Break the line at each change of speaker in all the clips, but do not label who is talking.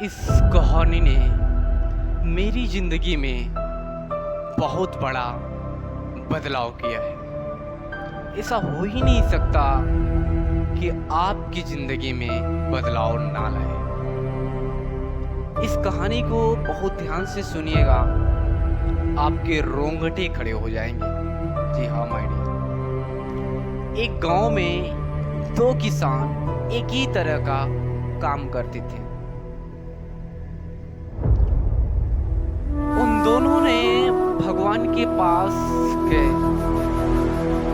इस कहानी ने मेरी ज़िंदगी में बहुत बड़ा बदलाव किया है। ऐसा हो ही नहीं सकता कि आपकी ज़िंदगी में बदलाव ना लाए। इस कहानी को बहुत ध्यान से सुनिएगा, आपके रोंगटे खड़े हो जाएंगे। जी हाँ माय डियर। एक गांव में दो किसान एक ही तरह का काम करते थे। उन दोनों ने भगवान के पास गए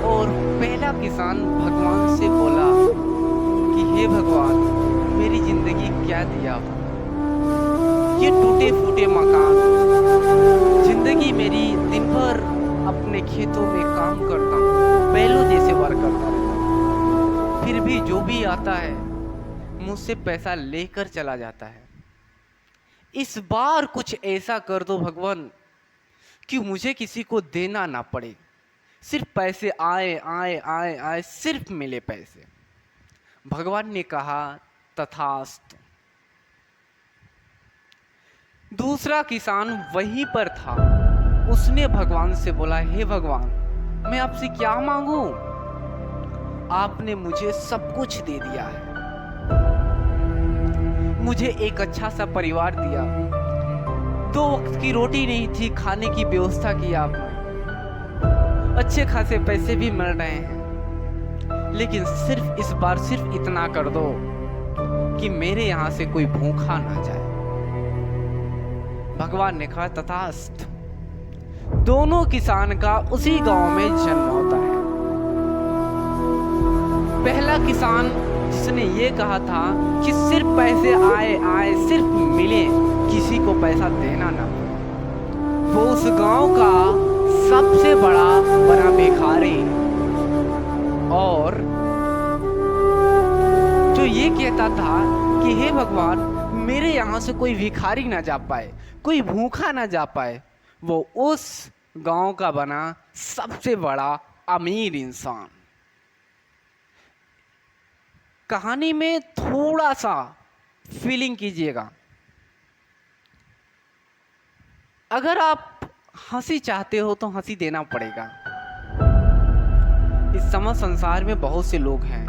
और पहला किसान भगवान से बोला कि हे भगवान, मेरी जिंदगी क्या दिया हो, ये टूटे फूटे मकान, जिंदगी मेरी दिन भर अपने खेतों में काम करता हूँ, बैलों जैसे वर्क करता हूँ, फिर भी जो भी आता है मुझसे पैसा लेकर चला जाता है। इस बार कुछ ऐसा कर दो भगवान कि मुझे किसी को देना ना पड़े, सिर्फ पैसे आए आए आए आए, सिर्फ मिले पैसे। भगवान ने कहा तथास्तु। दूसरा किसान वहीं पर था। उसने भगवान से बोला, हे भगवान, मैं आपसे क्या मांगू, आपने मुझे सब कुछ दे दिया है, मुझे एक अच्छा सा परिवार दिया, 2 वक्त की रोटी नहीं थी, खाने की व्यवस्था की आपने, अच्छे खासे पैसे भी मिल रहे हैं, लेकिन सिर्फ इस बार सिर्फ इतना कर दो कि मेरे यहां से कोई भूखा ना जाए। भगवान ने कहा तथास्तु। दोनों किसान का उसी गांव में जन्म होता है। पहला किसान जिसने ये कहा था कि सिर्फ पैसे आए आए, सिर्फ मिले, किसी को पैसा देना ना, वो उस गांव का सबसे बड़ा भिखारी, और जो ये कहता था कि हे भगवान, मेरे यहाँ से कोई भिखारी ना जा पाए, कोई भूखा ना जा पाए, वो उस गांव का बना सबसे बड़ा अमीर इंसान। कहानी में थोड़ा सा फीलिंग कीजिएगा। अगर आप हंसी चाहते हो तो हंसी देना पड़ेगा। इस समय संसार में बहुत से लोग हैं।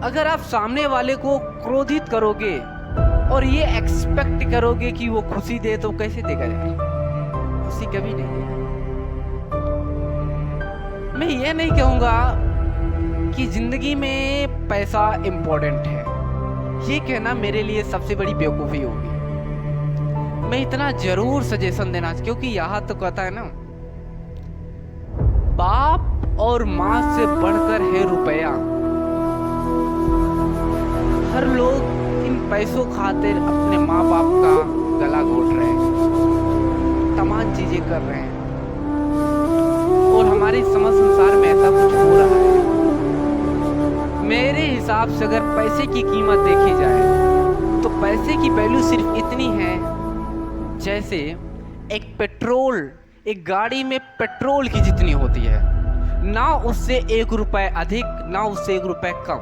अगर आप सामने वाले को क्रोधित करोगे और ये एक्सपेक्ट करोगे कि वो खुशी दे, तो कैसे देगा यार? खुशी कभी नहीं देगा। मैं ये नहीं कहूंगा कि जिंदगी में पैसा इंपॉर्टेंट है, ये कहना मेरे लिए सबसे बड़ी बेवकूफ़ी होगी। मैं इतना जरूर सजेशन देना, क्योंकि यहाँ तो कहता है ना, बाप और माँ से बढ़कर है रुपया। हर लोग इन पैसों खातिर अपने माँ बाप का गला घोट रहे हैं, तमाम चीजें कर रहे हैं, और हमारे समझ संसार में ऐसा कुछ हो रहा है। मेरे हिसाब से अगर पैसे की कीमत देखी जाए तो पैसे की वैल्यू सिर्फ इतनी है जैसे एक गाड़ी में पेट्रोल की जितनी होती है, ना उससे 1 रुपए अधिक, ना उससे 1 रुपए कम।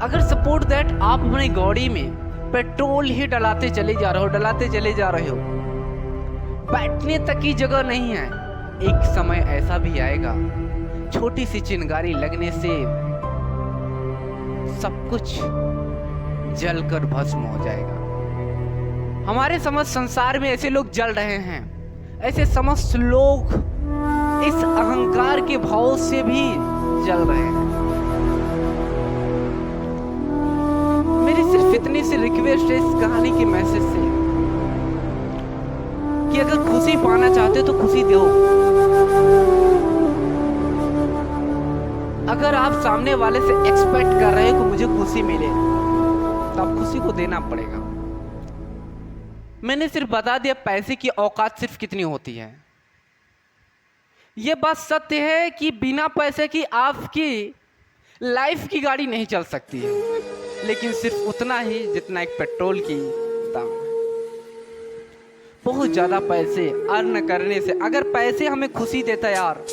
अगर सपोर्ट दैट आप अपनी गाड़ी में पेट्रोल ही डलाते चले जा रहे हो, बैठने तक की जगह नहीं है, एक समय ऐसा भी आएगा, छोटी सी चिंगारी लगने से सब कुछ जलकर भस्म हो जाएगा। हमारे समस्त संसार में ऐसे लोग जल रहे हैं, ऐसे समस्त लोग इस अहंकार के भाव से भी जल रहे हैं। मेरी सिर्फ इतनी सी रिक्वेस्ट है इस कहानी के मैसेज से कि अगर खुशी पाना चाहते हो तो खुशी दो। अगर आप सामने वाले से एक्सपेक्ट कर रहे हो कि मुझे खुशी मिले, तो आप खुशी को देना पड़ेगा। मैंने सिर्फ बता दिया पैसे की औकात सिर्फ कितनी होती है। यह बात सत्य है कि बिना पैसे की आपकी लाइफ की गाड़ी नहीं चल सकती है, लेकिन सिर्फ उतना ही जितना एक पेट्रोल की दाम है। बहुत ज्यादा पैसे अर्न करने से, अगर पैसे हमें खुशी देता यार,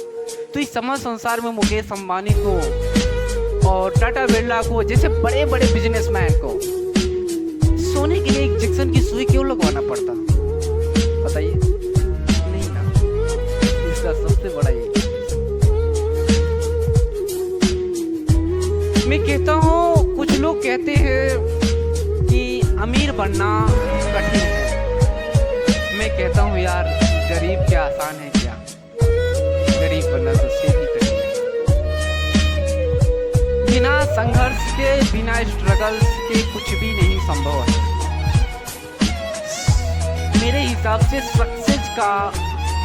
तो इस समस्त संसार में मुकेश अंबानी को और टाटा बिरला को जैसे बड़े बड़े बिजनेसमैन को सोने के लिए इंजेक्शन की सुई क्यों लगवाना पड़ता, बताइए? नहीं ना, इसका सबसे बड़ा ये। मैं कहता हूँ, कुछ लोग कहते हैं कि अमीर बनना कठिन है। मैं कहता हूँ यार, गरीब क्या आसान है क्या? गरीब बनना तो उससे भी कठिन है। बिना संघर्ष के, बिना स्ट्रगल्स के कुछ भी नहीं संभव है। मेरे हिसाब से सक्सेस का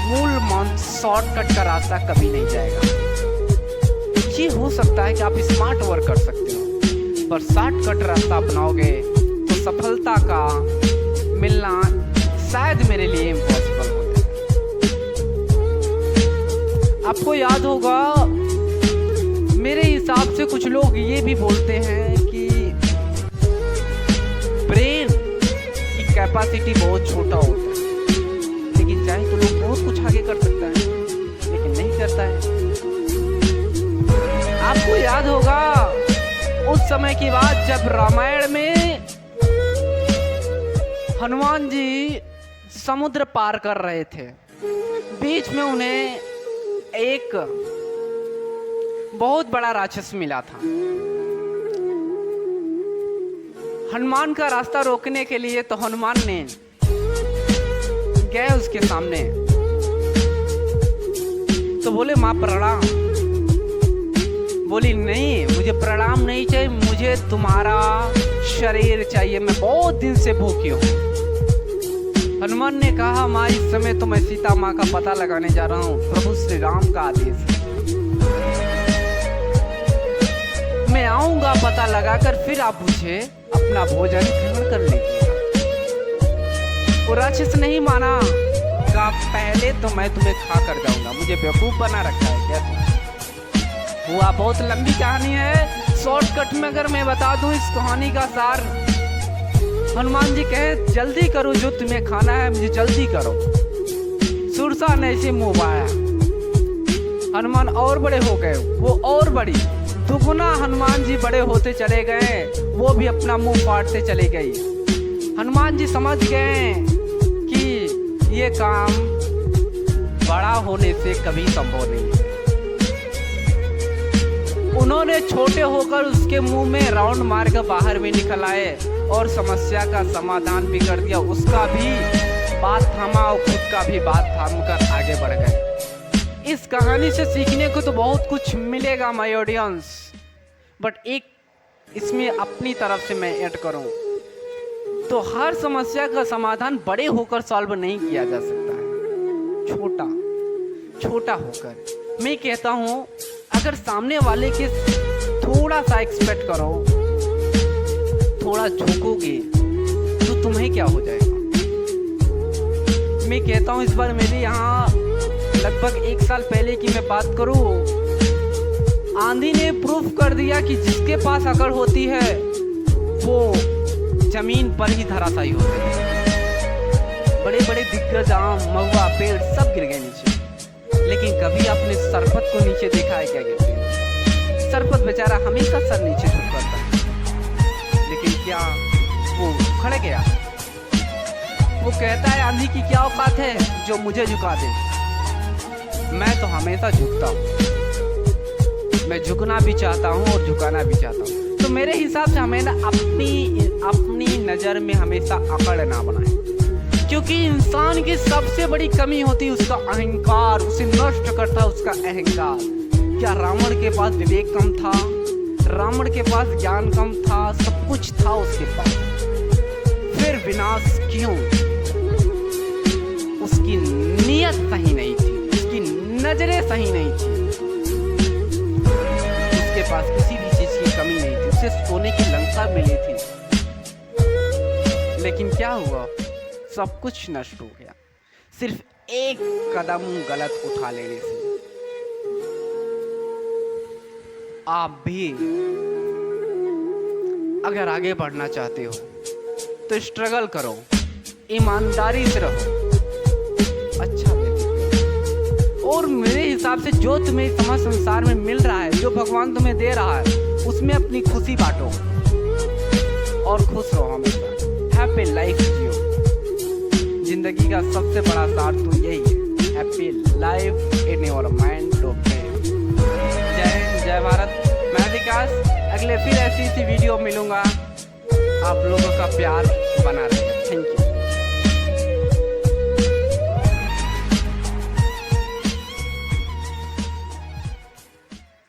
मूल मंत्र शॉर्टकट का रास्ता कभी नहीं जाएगा। ये हो सकता है कि आप स्मार्ट वर्क कर सकते हो, पर शॉर्टकट रास्ता अपनाओगे तो सफलता का मिलना शायद मेरे लिए इम्पॉसिबल हो जाए। आपको याद होगा, मेरे हिसाब से कुछ लोग ये भी बोलते हैं कि ब्रेन की कैपेसिटी बहुत छोटा होता है, लेकिन चाहे तो लोग बहुत कुछ आगे कर सकता है, लेकिन नहीं करता है। आपको याद होगा उस समय की बात जब रामायण में हनुमान जी समुद्र पार कर रहे थे। बीच में उन्हें एक बहुत बड़ा राक्षस मिला था। हनुमान का रास्ता रोकने के लिए तो हनुमान ने गए उसके सामने, तो बोले मां प्रणाम। बोली नहीं, मुझे प्रणाम नहीं चाहिए, मुझे तुम्हारा शरीर चाहिए, मैं बहुत दिन से भूखी हूँ। हनुमान ने कहा माँ, इस समय तो मैं सीता माँ का पता लगाने जा रहा हूँ, प्रभु श्री राम का आदेश है। मैं आऊंगा पता लगाकर, फिर आप मुझे अपना भोजन ग्रहण कर लीजिएगा। वो राक्षस नहीं माना, कहा पहले तो मैं तुम्हें खा कर जाऊंगा, मुझे बेवकूफ बना रखा है क्या तुम? हुआ बहुत लंबी कहानी है, शॉर्टकट में अगर मैं बता दूं इस कहानी का सार। हनुमान जी कहे जल्दी करो, जो तुम्हें खाना है मुझे जल्दी करो। सुरसा ने ऐसे मुंह बाया, हनुमान और बड़े हो गए, वो और बड़ी, दुगुना हनुमान जी बड़े होते चले गए, वो भी अपना मुंह फाड़ते चले गई। हनुमान जी समझ गए कि ये काम बड़ा होने से कभी संभव नहीं है। उन्होंने छोटे होकर उसके मुंह में राउंड मार कर बाहर भी निकल आए और समस्या का समाधान भी कर दिया। उसका भी बात थामा और खुद का भी बात थाम कर आगे बढ़ गए। इस कहानी से सीखने को तो बहुत कुछ मिलेगा माय ऑडियंस, बट एक इसमें अपनी तरफ से मैं ऐड करूं तो हर समस्या का समाधान बड़े होकर सॉल्व नहीं किया जा सकता है, छोटा छोटा होकर। मैं कहता हूं, अगर सामने वाले के थोड़ा सा एक्सपेक्ट करो, थोड़ा झुकोगे तो तुम्हें क्या हो जाएगा। मैं कहता हूं, इस बार मेरे यहाँ लगभग 1 साल पहले की मैं बात करूं, आंधी ने प्रूफ कर दिया कि जिसके पास अकड़ होती है वो जमीन पर ही धराशायी होते हैं। बड़े बड़े दिग्गज आम, महुआ, पेड़ सब गिर गए नीचे, लेकिन कभी आपने सरपत को नीचे देखा है क्या गिरते हैं? सरपत बेचारा हमेशा सर नीचे झुक करता है, लेकिन क्या वो खड़े गया? वो कहता है आंधी की क्या औकात है जो मुझे झुका दे। मैं तो हमेशा झुकता हूँ, मैं झुकना भी चाहता हूँ और झुकाना भी चाहता हूँ। तो मेरे हिसाब से हमें ना अपनी नजर में हमेशा अकड़ ना बनाए, क्योंकि इंसान की सबसे बड़ी कमी होती है उसका अहंकार, उसे नष्ट करता है उसका अहंकार। क्या रावण के पास विवेक कम था? रावण के पास ज्ञान कम था? सब कुछ था उसके पास, फिर विनाश क्यों? उसकी नीयत सही नहीं थी, उसकी नजरें सही नहीं थी, उसके पास किसी भी चीज की कमी नहीं थी, उसे सोने की लंका मिली थी, लेकिन क्या हुआ? सब कुछ नष्ट हो गया, सिर्फ एक कदम गलत उठा लेने से। आप भी अगर आगे बढ़ना चाहते हो तो स्ट्रगल करो, ईमानदारी से रहो, अच्छा व्यतीत करो। और मेरे हिसाब से जो तुम्हें समाज संसार में मिल रहा है, जो भगवान तुम्हें दे रहा है, उसमें अपनी खुशी बांटो और खुश रहो हमेशा। हैप्पी लाइफ जियो। जिंदगी का सबसे बड़ा सार तो यही है, happy life in your mind to play. जय हिंद, जय भारत। मैं विकास, अगले फिर ऐसी वीडियो मिलूंगा। आप लोगों का प्यार बना रहे। Thank you.